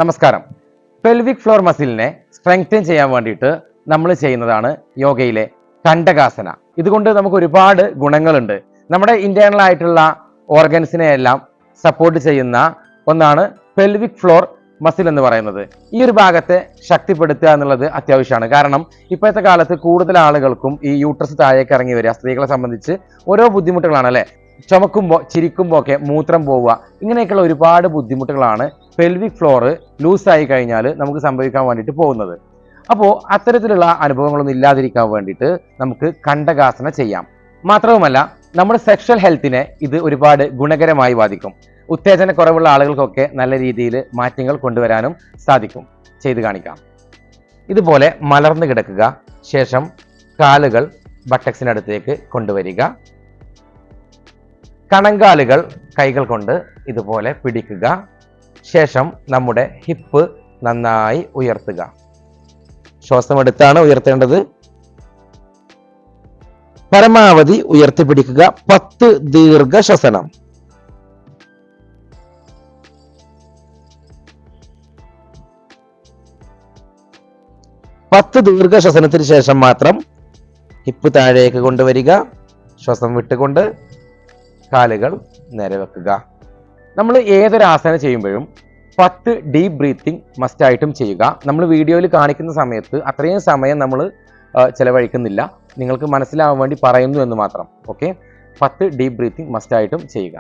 നമസ്കാരം. Pelvic floor മസിലിനെ strengthen ചെയ്യാൻ വേണ്ടിയിട്ട് നമ്മൾ ചെയ്യുന്നതാണ് യോഗയിലെ കണ്ടകാസന. ഇതുകൊണ്ട് നമുക്ക് ഒരുപാട് ഗുണങ്ങളുണ്ട്. നമ്മുടെ ഇന്റേണൽ ആയിട്ടുള്ള ഓർഗൻസിനെ എല്ലാം സപ്പോർട്ട് ചെയ്യുന്ന ഒന്നാണ് പെൽവിക് ഫ്ലോർ മസിൽ എന്ന് പറയുന്നത്. ഈ ഒരു ഭാഗത്തെ ശക്തിപ്പെടുത്തുക എന്നുള്ളത് അത്യാവശ്യമാണ്. കാരണം ഇപ്പോഴത്തെ കാലത്ത് കൂടുതൽ ആളുകൾക്കും ഈ യൂട്രസ് താഴേക്ക് ഇറങ്ങി വരിക സ്ത്രീകളെ സംബന്ധിച്ച് ഓരോ ബുദ്ധിമുട്ടുകളാണ് അല്ലെ. ചുമക്കുമ്പോൾ ചിരിക്കുമ്പോൾ ഒക്കെ മൂത്രം പോവുക, ഇങ്ങനെയൊക്കെയുള്ള ഒരുപാട് ബുദ്ധിമുട്ടുകളാണ് പെൽവിക് ഫ്ലോർ ലൂസായി കഴിഞ്ഞാൽ നമുക്ക് സംഭവിക്കാൻ വേണ്ടിയിട്ട് പോകുന്നത്. അപ്പോൾ അത്തരത്തിലുള്ള അനുഭവങ്ങളൊന്നും ഇല്ലാതിരിക്കാൻ വേണ്ടിയിട്ട് നമുക്ക് കണ്ടകാസന ചെയ്യാം. മാത്രവുമല്ല നമ്മുടെ സെക്ഷൽ ഹെൽത്തിനെ ഇത് ഒരുപാട് ഗുണകരമായി ബാധിക്കും. ഉത്തേജന കുറവുള്ള ആളുകൾക്കൊക്കെ നല്ല രീതിയിൽ മാറ്റങ്ങൾ കൊണ്ടുവരാനും സാധിക്കും. ചെയ്തു കാണിക്കാം. ഇതുപോലെ മലർന്നു കിടക്കുക. ശേഷം കാലുകൾ ബട്ടക്സിനടുത്തേക്ക് കൊണ്ടുവരിക. കണങ്കാലുകൾ കൈകൾ കൊണ്ട് ഇതുപോലെ പിടിക്കുക. ശേഷം നമ്മുടെ ഹിപ്പ് നന്നായി ഉയർത്തുക. ശ്വാസം എടുത്താണ് ഉയർത്തേണ്ടത്. പരമാവധി ഉയർത്തിപ്പിടിക്കുക. 10 ദീർഘശ്വസനം. ദീർഘശ്വസനത്തിന് ശേഷം മാത്രം ഹിപ്പ് താഴേക്ക് കൊണ്ടുവരിക. ശ്വാസം വിട്ടുകൊണ്ട് കാലുകൾ നേരെ വെക്കുക. നമ്മൾ ഏതൊരു ആസനം ചെയ്യുമ്പോഴും 10 ഡീപ്പ് ബ്രീത്തിങ് മസ്റ്റായിട്ടും ചെയ്യുക. നമ്മൾ വീഡിയോയിൽ കാണിക്കുന്ന സമയത്ത് അത്രയും സമയം നമ്മൾ ചിലവഴിക്കുന്നില്ല. നിങ്ങൾക്ക് മനസ്സിലാവാൻ വേണ്ടി പറയുന്നു എന്ന് മാത്രം. ഓക്കെ, 10 ഡീപ്പ് ബ്രീത്തിങ് മസ്റ്റായിട്ടും ചെയ്യുക.